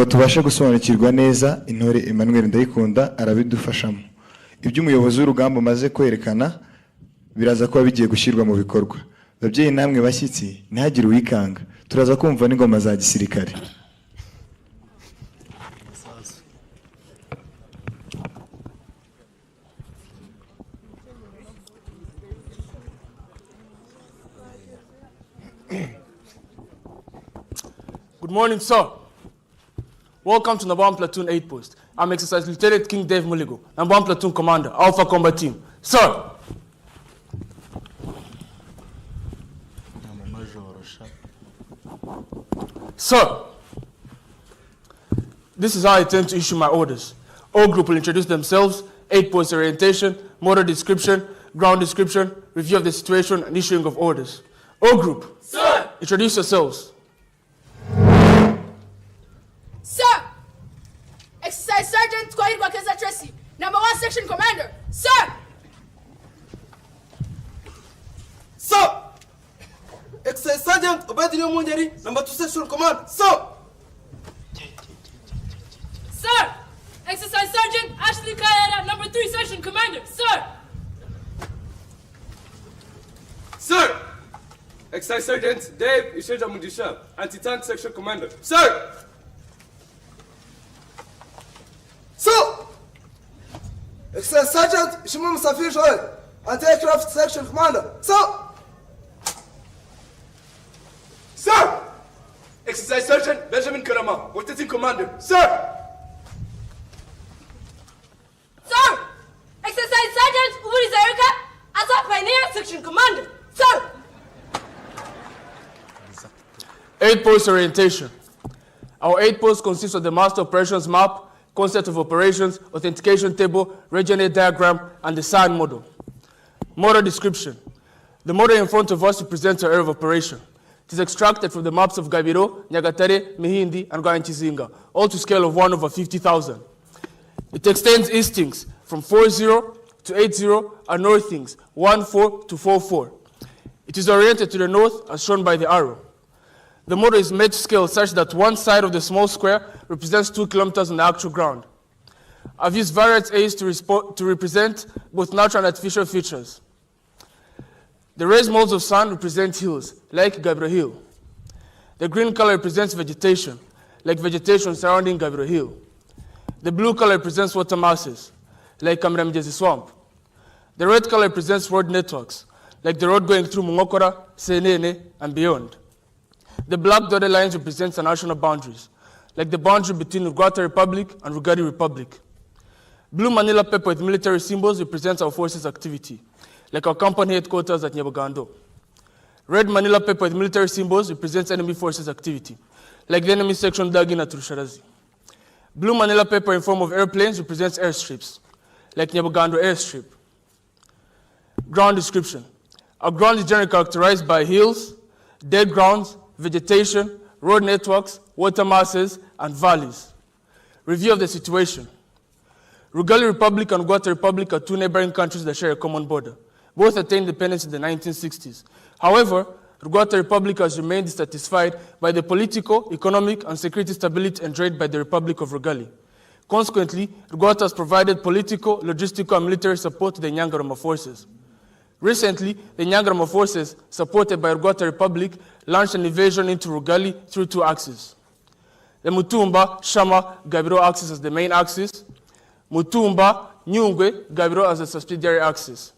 ngo tubashe gusobanukirwa neza intore Emmanuel Ndayikunda arabidufashamo. Ibyo umuyobozi w'urugamba maze kwerekana biraza kuba bigiye gushyirwa mu bikorwa. Babyeyi namwe bashyitsi ntihagire uwikanga, turaza kumva n'ingoma za gisirikare. Good morning, sir. Welcome to Nabam Platoon 8 Post. I'm Exercise Lieutenant King Dave Muligo, Nabam Platoon Commander, Alpha Combat Team. Sir! Sir! This is how I intend to issue my orders. All group will introduce themselves, 8 Post orientation, motor description, ground description, review of the situation, and issuing of orders. All group. Sir! Introduce yourselves. Sir! Exercise Sergeant Kwahirwa Keza Tracy, number 1 Section Commander. Sir! Sir! Exercise Sergeant Obadiah Munjeri, number 2 Section Commander. Sir! Sir! Exercise Sergeant Ashley Kayara, number 3 Section Commander. Sir! Sir! Exercise Sergeant Dave Isheja Mundisha, Anti-Tank Section Commander. Sir! Sir! Exercise Sergeant Ishimum Safir Shoel, Anti-Aircraft Section Commander. Sir! Sir! Exercise Sergeant Benjamin Karama, Rotating Commander. Sir! Sir! Exercise Sergeant Uburi Zarika, Azap Pioneer Section Commander. Sir! 8 Post orientation. Our 8 Post consists of the Master Operations Map, Concept of Operations, Authentication Table, Region A Diagram, and the SAN model. Model description. The model in front of us represents our area of operation. It is extracted from the maps of Gabiro, Nyagatare, Mihindi, and Gwayanchizinga, all to scale of 1/50,000. It extends eastings from 40 to 80 and northings 14 to 44. It is oriented to the north as shown by the arrow. The model is made to scale such that one side of the small square represents 2 kilometers on the actual ground. I've used various aids to represent both natural and artificial features. The raised modes of sun represent hills, like Gabiro Hill. The green color represents vegetation, like vegetation surrounding Gabiro Hill. The blue color represents water masses, like Kamramjezi Swamp. The red color represents road networks, like the road going through Mungokora, Senene, and beyond. The black dotted lines represent the national boundaries, like the boundary between Uganda Republic and Rugari Republic. Blue Manila paper with military symbols represents our forces' activity, like our company headquarters at Nyabagando. Red Manila paper with military symbols represents enemy forces' activity, like the enemy section Dagin at Rusharazi. Blue Manila paper in form of airplanes represents airstrips, like Nyabagando airstrip. Ground description. Our ground is generally characterized by hills, dead grounds, vegetation, road networks, water masses, and valleys. Review of the situation. Rugali Republic and Uganda Republic are 2 neighboring countries that share a common border. Both attained independence in the 1960s. However, Uganda Republic has remained dissatisfied by the political, economic, and security stability enjoyed by the Republic of Rugali. Consequently, Uganda has provided political, logistical, and military support to the Nyangarama forces. Recently, the Nyangarama forces, supported by Uganda Republic, launched an invasion into Rugali through 2 axes. The Mutumba, Shama, Gabiro axis as the main axis, Mutumba, Nyungwe, Gabiro as a subsidiary axis.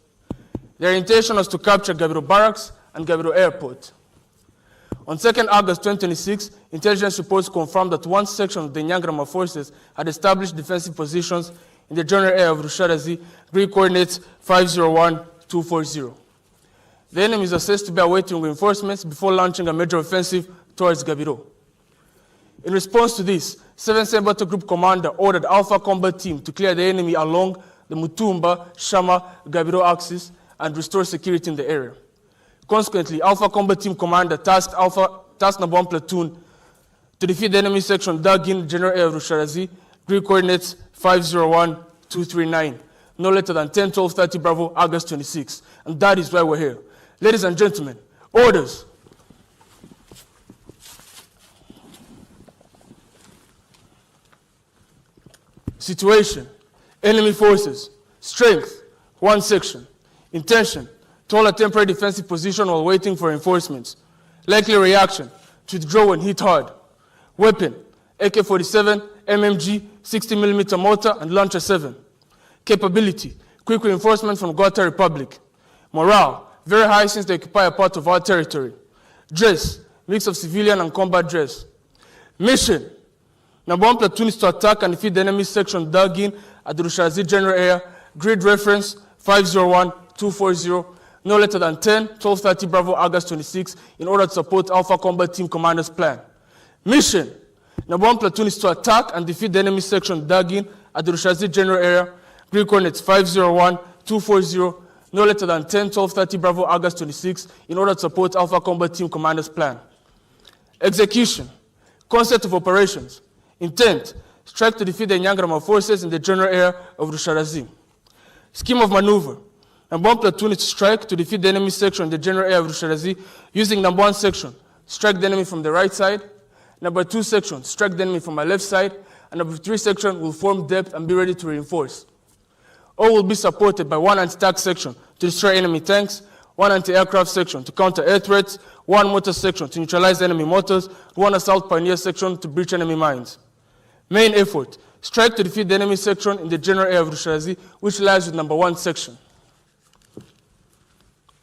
Their intention was to capture Gabiro Barracks and Gabiro Airport. On 2nd August 2026, intelligence reports confirmed that one section of the Nyangarama forces had established defensive positions in the general area of Rusharazi, Greek coordinates 501-240. The enemy is assessed to be awaiting reinforcements before launching a major offensive towards Gabiro. In response to this, 7th Battle Group Commander ordered Alpha Combat Team to clear the enemy along the Mutumba, Shama, Gabiro axis and restore security in the area. Consequently, Alpha Combat Team Commander tasked Nabam Platoon to defeat the enemy section Dagin, general area of Rusharazi, Greek coordinates 501-239, no later than 10-12-30 Bravo, August 26. And that is why we're here. Ladies and gentlemen, orders. Situation, enemy forces. Strength, 1 section. Intention, to hold a temporary defensive position while waiting for reinforcements. Likely reaction, to withdraw when hit hard. Weapon, AK-47, MMG, 60mm mortar, and Launcher 7. Capability, quick reinforcement from Guatemala Republic. Morale, very high since they occupy a part of our territory. Dress, mix of civilian and combat dress. Mission, number 1 platoon is to attack and defeat the enemy section dug in at the Rusharazi general area. Grid reference 501-240, no later than 10-12:30 Bravo August 26, in order to support Alpha Combat Team Commander's plan. Mission, number 1 platoon is to attack and defeat the enemy section dug in at the Rusharazi general area. Grid coordinates 501-240, no later than 10-12:30 Bravo August 26, in order to support Alpha Combat Team Commander's plan. Execution, concept of operations. Intent, strike to defeat the Nyangarama forces in the general area of Rusharazi. Scheme of maneuver. Number 1 platoon is to strike to defeat the enemy section in the general area of Rusharazi using number 1 section, strike the enemy from the right side. Number 2 section, strike the enemy from my left side. And number 3 section will form depth and be ready to reinforce. All will be supported by 1 anti-tank section to destroy enemy tanks, 1 anti-aircraft section to counter air threats, 1 motor section to neutralize enemy mortars, 1 assault pioneer section to breach enemy mines. Main effort, strike to defeat the enemy section in the general area of Rusharazi, which lies with number 1 section.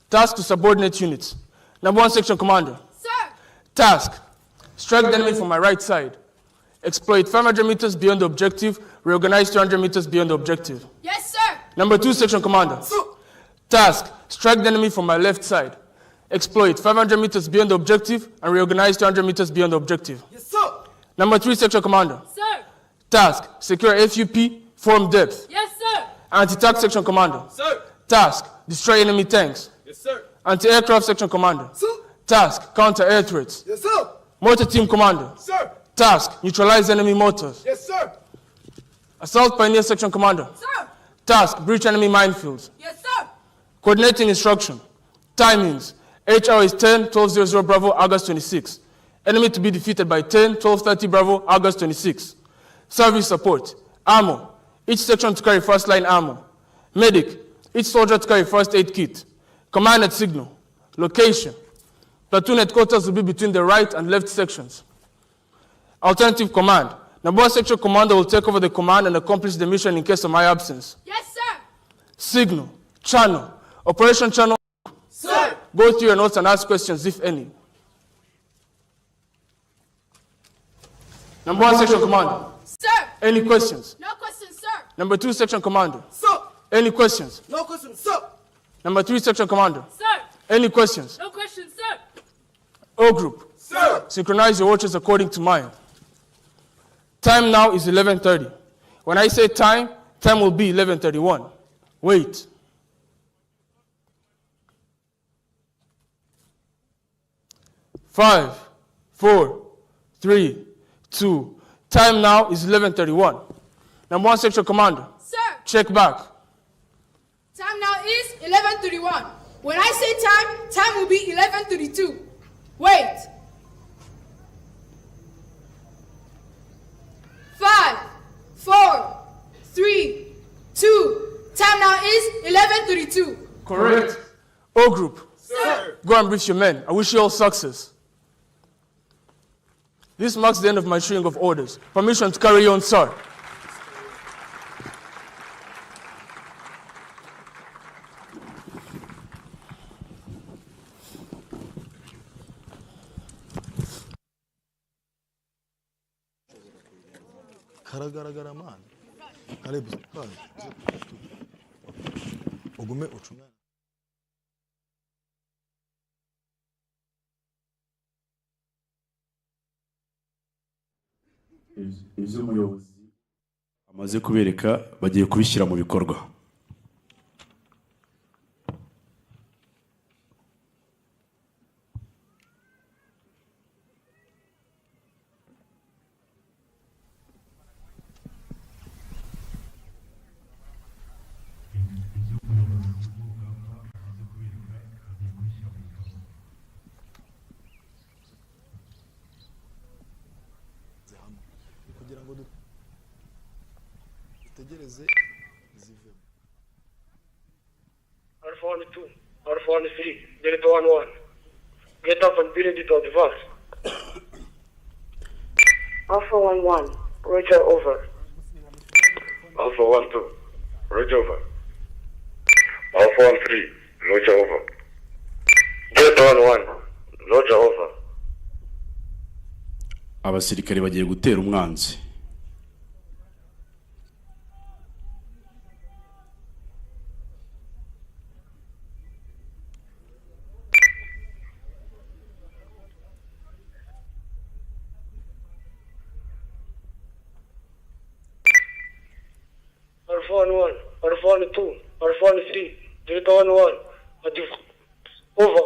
Task to subordinate units. Number 1 section commander. Sir! Task, strike the enemy from my right side. Exploit 500 meters beyond the objective, reorganize 200 meters beyond the objective. Yes, sir! Number 2 section commander. Task, strike the enemy from my left side. Exploit 500 meters beyond the objective and reorganize 200 meters beyond the objective. Yes, sir. Number 3 section commander. Sir! Task, secure FUP, form depth. Yes, sir! Anti-tank section commander. Sir. Task, destroy enemy tanks. Yes, sir. Anti-aircraft section commander. Sir. Task, counter air threats. Yes, sir. Mortar team commander. Sir. Task, neutralize enemy mortars. Yes, sir. Assault pioneer section commander. Sir! Task, breach enemy minefields. Yes, sir! Coordinating instruction. Timings. HR is 10-12:00 Bravo, August 26. Enemy to be defeated by 10-12:30 Bravo, August 26. Service support. Ammo. Each section to carry first line ammo. Medic. Each soldier to carry first aid kit. Command at signal. Location. Platoon headquarters will be between the right and left sections. Alternative command. Number 1 section commander will take over the command and accomplish the mission in case of my absence. Yes, sir! Signal. Channel. Operation channel. Sir. Go through your notes and ask questions, if any. Number 1 section commander. Sir! Any questions? No questions, sir! Number 2 section commander. Sir. Any questions? No questions, sir. Number 3 section commander. Sir! Any questions? No questions, sir! O group. Sir. Synchronize your watches according to mine. Time now is 11:30. When I say time, time will be 11:31. Wait. Five, 4, 3, 2. Time now is 11:31. Number 1 section commander. Sir! Check back. Time now is 11:31. When I say time, time will be 11:32. Wait. 5, 4, 3, 2. Time now is 11:32. Correct. O group. Sir. Go and brief your men. I wish you all success. This marks the end of my string of orders. Permission to carry on, sir. karagaragara man karibu ugume ucunga ibyo umuyobozi amaze kubereka bagiye kubishyira mu bikorwa. kugira ngo zitegereze zivemo. Alpha 1-2, Alpha 1-3, Delta 1-1. Get up and be ready to advance. Alpha 1-1, Roger over. Alpha 1-2, Roger over. Alpha 1-3, Roger over. Delta 1-1, Roger over. abasirikare bagiye gutera umwanzi. Alpha 1-1, Alpha 1-2, Alpha 1-3, Delta 1-1. Over.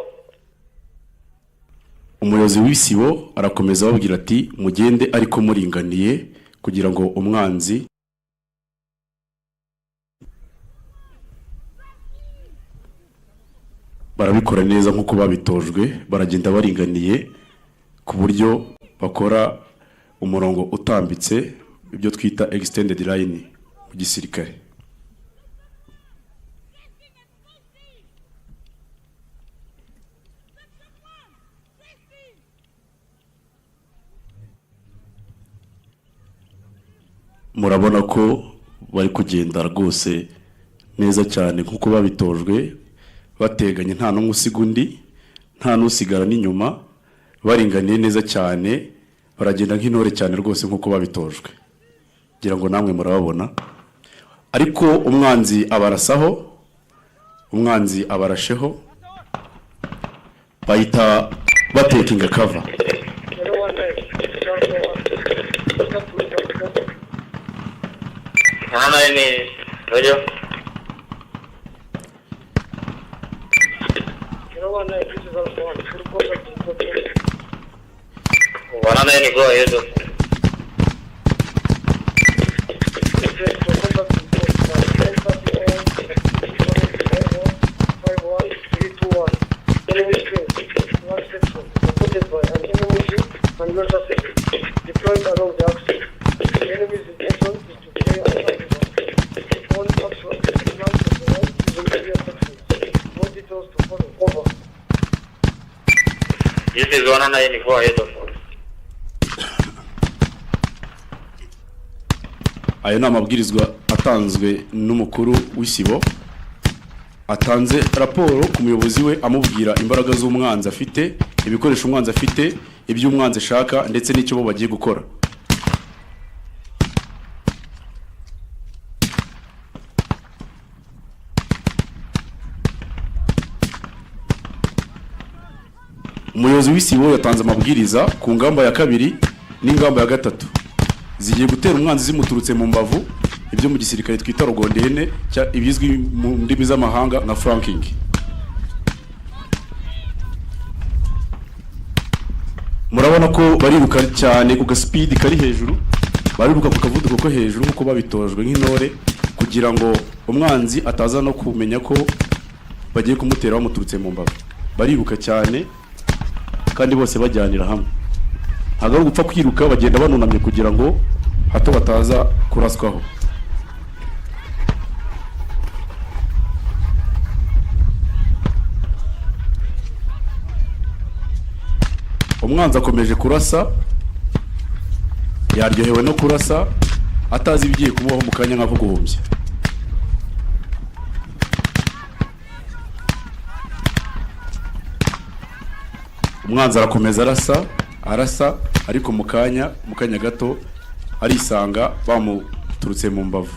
Umuyobozi w'isibo arakomeza ababwira ati mugende ariko muringaniye kugira ngo umwanzi barabikora neza nkuko babitojwe, baragenda baringaniye ku buryo bakora umurongo utambitse, ibyo twita extended line mu gisirikare. Murabona ko bari kugenda rwose neza cyane nkuko babitojwe, bateganye nta n'umwe usiga undi, nta n'usigara n'inyuma, baringaniye neza cyane, baragenda nk'intore cyane rwose nkuko babitojwe. Ngira ngo namwe murababona. Ariko umwanzi abarasaho, umwanzi abarasheho, bahita batekinga cover. Roger. Go ahead. Deployed along the axis. The enemy's intention is to play on one axis, one to the right, using clear sections. More details to follow. Over. This is 1-9, go ahead. Ayo ni amabwirizwa atanzwe n'umukuru w'isibo, atanze raporo ku muyobozi we amubwira imbaraga z'umwanzi afite, ibikoresho umwanzi afite, ibyo umwanzi ashaka ndetse n'icyo bo bagiye gukora. Umuyobozi w'isibo yatanze amabwiriza ku ngamba ya kabiri n'ingamba ya gatatu zigiye gutera umwanzi zimuturutse mu mbavu, ibyo mu gisirikare twita rogondene, ibizwi mu ndimi z'amahanga nka flanking. Murabona ko bariruka cyane ku speed kari hejuru, bariruka ku kavuduko ko hejuru nkuko babitojwe nk'intore, kugira ngo umwanzi ataza no kumenya ko bagiye kumutera bamuturutse mu mbavu. Bariruka cyane kandi bose bajyanira hamwe, ntabwo ari gupfa kwiruka, bagenda banunamye kugira ngo hato bataza kuraswaho. Umwanzi akomeje kurasa, yaryohewe no kurasa, atazi ibigiye kumubaho mu kanya nk'ako guhumbya. Umwanzi arakomeza arasa, ariko mu kanya gato arisanga bamuturutse mu mbavu.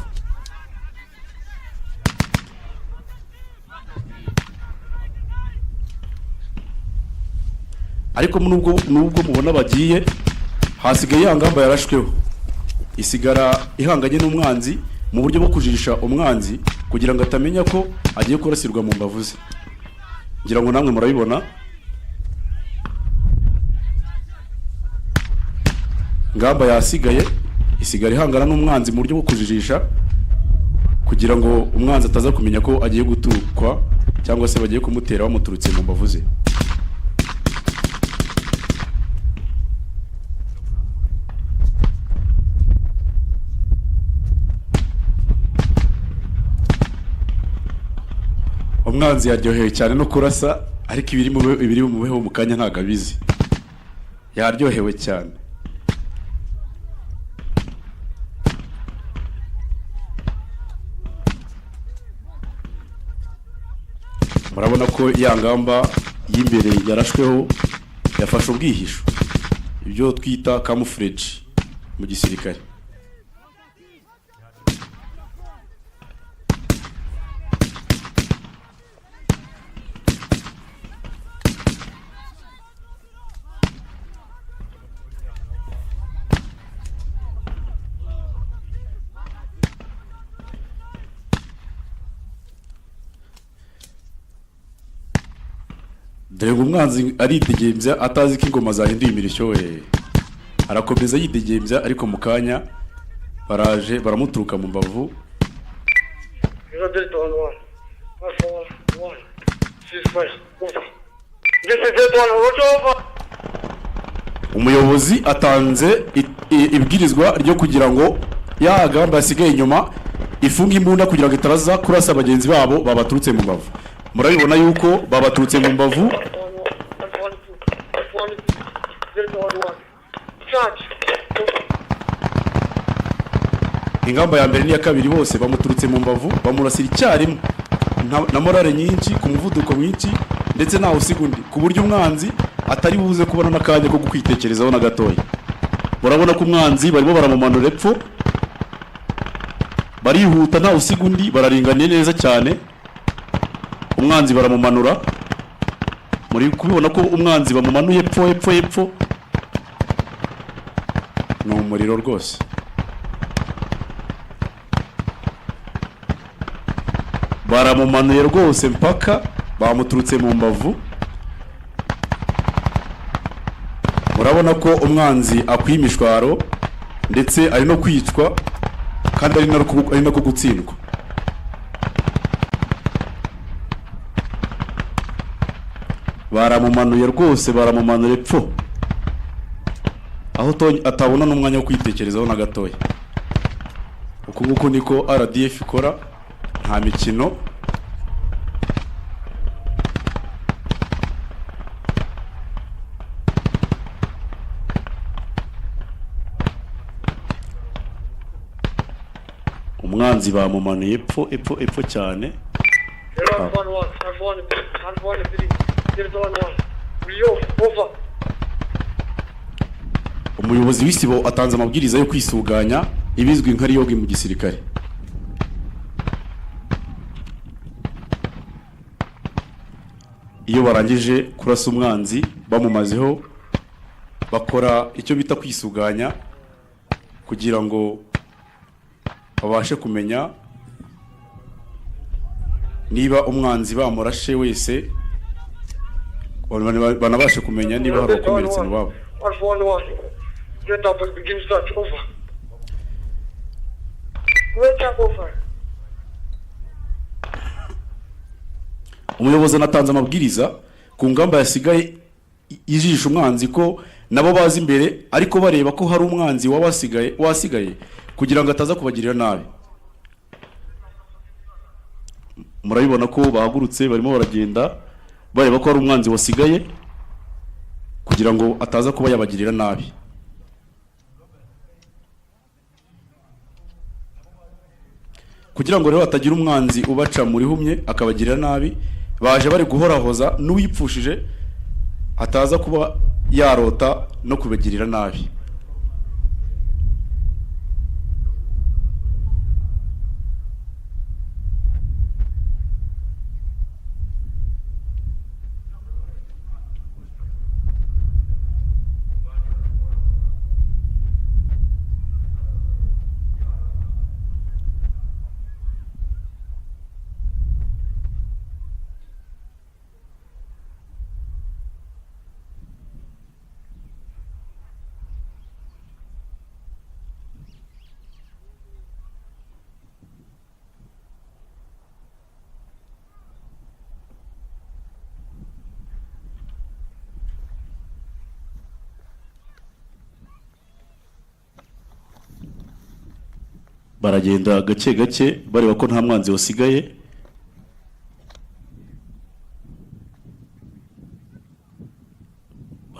Ariko nubwo mubona bagiye, hasigaye ya ngamba yarashweho, isigara ihanganye n'umwanzi mu buryo bwo kujisha umwanzi kugira ngo atamenya ko agiye kurasirwa mu mbavu ze. Ngira ngo namwe murabibona, ngamba yasigaye isigara ihangana n'umwanzi mu buryo bwo kujijisha kugira ngo umwanzi ataza kumenya ko agiye gutukwa cyangwa se bagiye kumutera bamuturutse mu mbavu ze. umwanzi yaryohewe cyane no kurasa ariko ibiri mu mubeho mu kanya ntago abizi yaryohewe cyane murabona ko ya ngamba y'imbere yarashweho yafashe ubwihisho ibyo twita camouflage mu gisirikare dore ngo umwanzi aridegembya atazi ko ingoma zahinduye imirishyo we arakomeza yidegembya ariko mu kanya baraje baramuturuka mu mbavu Zero Delta 1-1. Alpha 1-1. Ceasefire. Over. This is Delta 1. Roger over. umuyobozi atanze ibwirizwa ryo kugira ngo ya gamba yasigaye inyuma ifunga imbunda kugira ngo itaraza kurasa bagenzi babo babaturutse mu mbavu murabibona yuko babaturutse mu mbavu ingamba ya mbere n'iya kabiri bose bamuturutse mu mbavu bamurasira icyarimwe na morale nyinshi ku muvuduko mwinshi ndetse ntawe usiga undi ku buryo umwanzi atari buze kubona n'akanya ko kwitekerezaho na gatoya murabona ko umwanzi barimo baramumanura epfo barihuta ntawe usiga undi bararinganiye neza cyane umwanzi baramumanura muri kubibona ko umwanzi bamumanuye epfo ni umuriro rwose baramumanuye rwose mpaka bamuturutse mu mbavu murabona ko umwanzi akwiye imishwaro ndetse ari no kwicwa kandi ari no gutsindwa baramumanuye rwose baramumanuye epfo aho atabona n'umwanya wo kwitekerezaho na gatoya uku nguku niko RDF ikora nta mikino umwanzi bamumanuye epfo cyane umuyobozi w'isibo atanze amabwiriza yo kwisuganya ibizwi nka riyogi mu gisirikare iyo barangije kurasa umwanzi bamumazeho bakora icyo bita kwisuganya kugira ngo babashe kumenya niba umwanzi bamurashe wese banabashe kumenya niba hari ukomeretse mu babo umuyobozi anatanze amabwiriza ku ngamba yasigaye ijisha umwanzi ko nabo bazi imbere ariko bareba ko hari umwanzi wasigaye kugira ngo ataza kubagirira nabi murabibona ko bahagurutse barimo baragenda bareba ko hari umwanzi wasigaye kugira ngo ataza kuba yabagirira nabi kugira ngo rero hatagira umwanzi ubaca muri humye akabagirira nabi baje bari guhorahoza n'uwipfushije ataza kuba yarota no kubagirira nabi baragenda gake gake bareba ko nta mwanzi wasigaye